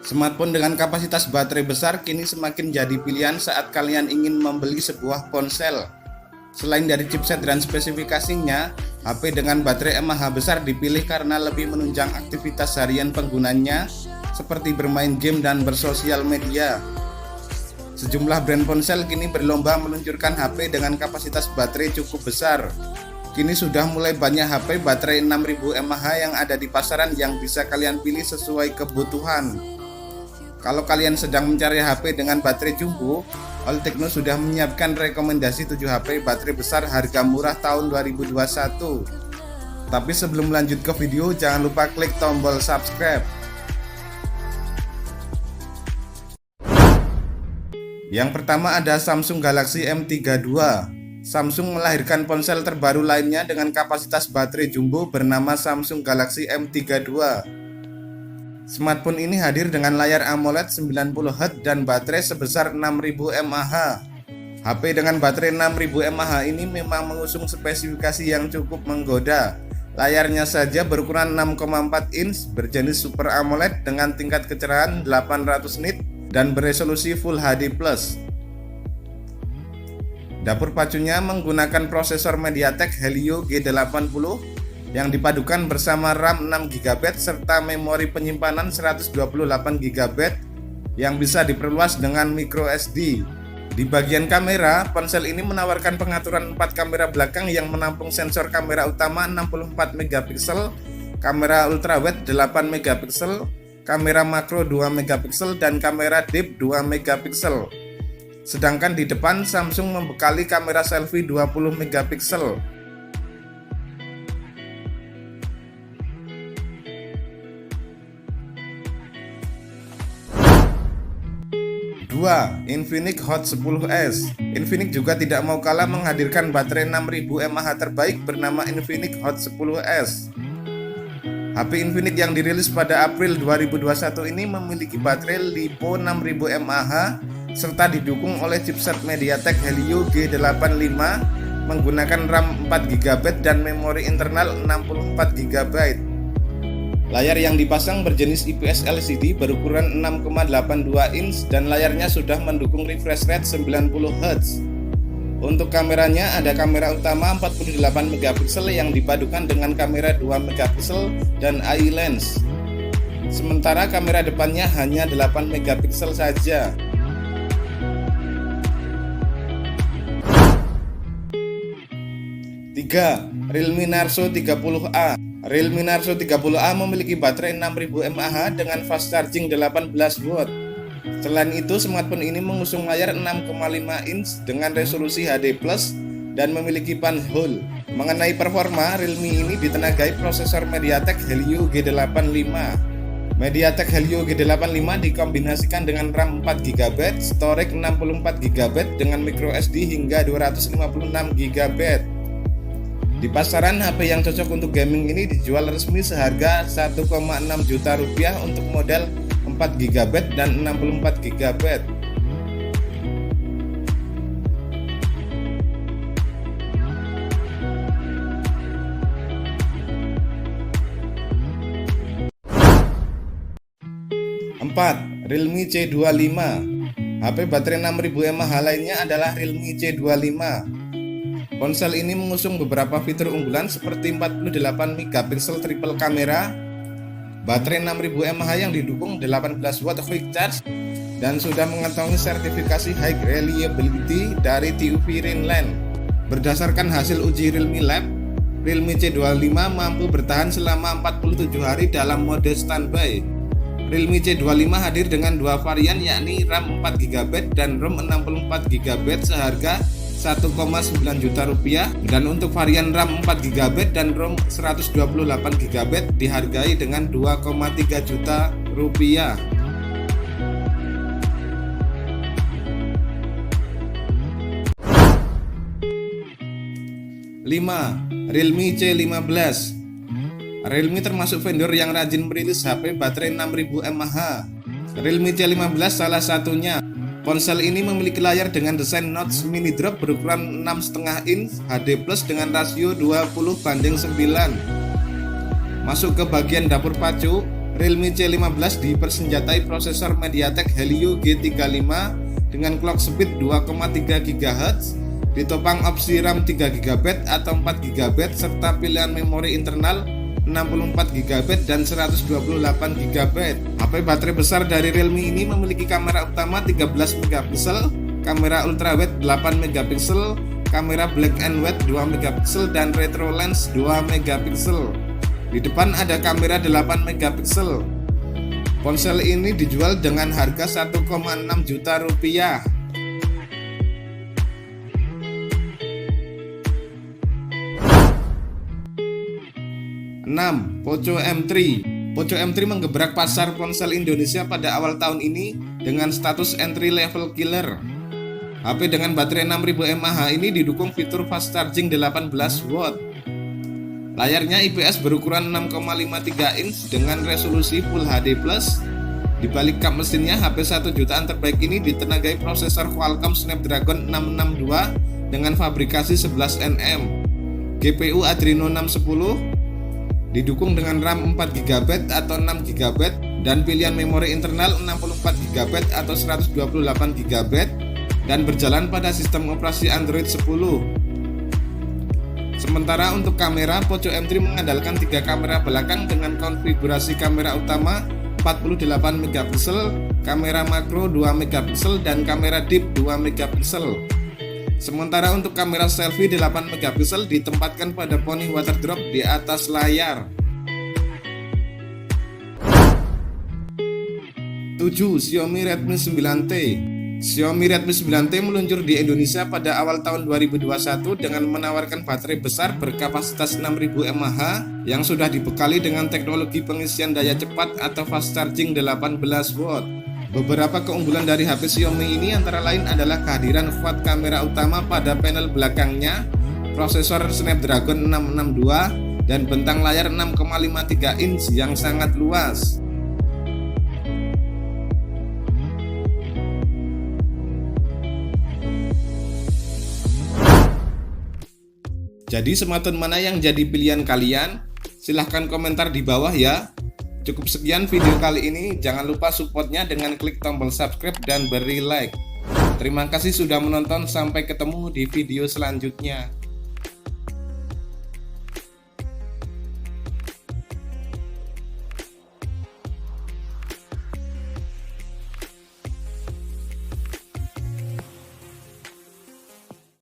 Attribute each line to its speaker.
Speaker 1: Smartphone dengan kapasitas baterai besar kini semakin jadi pilihan saat kalian ingin membeli sebuah ponsel. Selain dari chipset dan spesifikasinya, HP dengan baterai mAh besar dipilih karena lebih menunjang aktivitas harian penggunanya seperti bermain game dan bersosial media. Sejumlah brand ponsel kini berlomba meluncurkan HP dengan kapasitas baterai cukup besar. Kini sudah mulai banyak HP baterai 6000 mAh yang ada di pasaran yang bisa kalian pilih sesuai kebutuhan. Kalau kalian sedang mencari HP dengan baterai jumbo, All Techno sudah menyiapkan rekomendasi 7 HP baterai besar harga murah tahun 2021. Tapi sebelum lanjut ke video, jangan lupa klik tombol subscribe. Yang pertama ada Samsung Galaxy M32. Samsung melahirkan ponsel terbaru lainnya dengan kapasitas baterai jumbo bernama Samsung Galaxy M32. Smartphone ini hadir dengan layar AMOLED 90Hz dan baterai sebesar 6000 mAh. HP dengan baterai 6000 mAh ini memang mengusung spesifikasi yang cukup menggoda. Layarnya saja berukuran 6,4 inch berjenis Super AMOLED dengan tingkat kecerahan 800 nit dan beresolusi Full HD+. Dapur pacunya menggunakan prosesor MediaTek Helio G80 yang dipadukan bersama RAM 6GB serta memori penyimpanan 128GB yang bisa diperluas dengan microSD. Di bagian kamera, ponsel ini menawarkan pengaturan 4 kamera belakang yang menampung sensor kamera utama 64MP, kamera ultrawide 8MP, kamera makro 2MP dan kamera deep 2MP. Sedangkan di depan Samsung membekali kamera selfie 20MP. 2. Infinix Hot 10s. Infinix juga tidak mau kalah menghadirkan baterai 6000 mAh terbaik bernama Infinix Hot 10s. HP Infinix yang dirilis pada April 2021 ini memiliki baterai LiPo 6000 mAh serta didukung oleh chipset MediaTek Helio G85 menggunakan RAM 4GB dan memori internal 64GB. Layar yang dipasang berjenis IPS LCD berukuran 6,82 inch dan layarnya sudah mendukung refresh rate 90Hz. Untuk kameranya ada kamera utama 48MP yang dipadukan dengan kamera 2MP dan AI lens. Sementara kamera depannya hanya 8MP saja. 3. Realme Narzo 30A. Realme Narzo 30A memiliki baterai 6000 mAh dengan fast charging 18W. Selain itu, smartphone ini mengusung layar 6,5 inch dengan resolusi HD+ dan memiliki punch hole. Mengenai performa, Realme ini ditenagai prosesor MediaTek Helio G85. MediaTek Helio G85 dikombinasikan dengan RAM 4GB, storage 64GB dengan microSD hingga 256GB. Di pasaran, HP yang cocok untuk gaming ini dijual resmi seharga 1,6 juta rupiah untuk model 4GB dan 64GB. Realme C25. HP baterai 6000 mAh lainnya adalah Realme C25. Ponsel ini mengusung beberapa fitur unggulan seperti 48MP triple kamera, baterai 6000 mAh yang didukung 18W quick charge, dan sudah mengantongi sertifikasi high reliability dari TÜV Rheinland. Berdasarkan hasil uji Realme Lab, Realme C25 mampu bertahan selama 47 hari dalam mode standby. Realme C25 hadir dengan dua varian yakni RAM 4GB dan ROM 64GB seharga 1,9 juta rupiah, dan untuk varian RAM 4GB dan ROM 128GB dihargai dengan 2,3 juta rupiah. 5. Realme C15. Realme termasuk vendor yang rajin merilis HP baterai 6000 mAh. Realme C15 salah satunya. Ponsel ini memiliki layar dengan desain notch mini drop berukuran 6,5 inch HD+ dengan rasio 20:9. Masuk ke bagian dapur pacu, Realme C15 dipersenjatai prosesor MediaTek Helio G35 dengan clock speed 2,3 GHz, ditopang opsi RAM 3 GB atau 4 GB serta pilihan memori internal 64 GB dan 128 GB. HP baterai besar dari Realme ini memiliki kamera utama 13 MP, kamera ultrawide 8 MP, kamera black and white 2 MP dan retro lens 2 MP. Di depan ada kamera 8 MP. Ponsel ini dijual dengan harga 1,6 juta rupiah. 6. Poco M3. Poco M3 menggebrak pasar ponsel Indonesia pada awal tahun ini dengan status entry level killer. HP dengan baterai 6000 mAh ini didukung fitur fast charging 18 watt. Layarnya IPS berukuran 6,53 inch dengan resolusi Full HD+. Di balik kap mesinnya, HP 1 jutaan terbaik ini ditenagai prosesor Qualcomm Snapdragon 662 dengan fabrikasi 11 nm. GPU Adreno 610, didukung dengan RAM 4 GB atau 6 GB dan pilihan memori internal 64 GB atau 128 GB dan berjalan pada sistem operasi Android 10. Sementara untuk kamera, Poco M3 mengandalkan 3 kamera belakang dengan konfigurasi kamera utama 48 MP, kamera makro 2 MP dan kamera deep 2 MP. Sementara untuk kamera selfie 8 MP ditempatkan pada poni water drop di atas layar. 7. Xiaomi Redmi 9T. Xiaomi Redmi 9T meluncur di Indonesia pada awal tahun 2021 dengan menawarkan baterai besar berkapasitas 6000 mAh yang sudah dibekali dengan teknologi pengisian daya cepat atau fast charging 18 watt. Beberapa keunggulan dari HP Xiaomi ini antara lain adalah kehadiran quad kamera utama pada panel belakangnya, prosesor Snapdragon 662, dan bentang layar 6,53 inch yang sangat luas. Jadi smartphone mana yang jadi pilihan kalian? Silahkan komentar di bawah ya. Cukup sekian video kali ini, jangan lupa supportnya dengan klik tombol subscribe dan beri like. Terima kasih sudah menonton, sampai ketemu di video selanjutnya.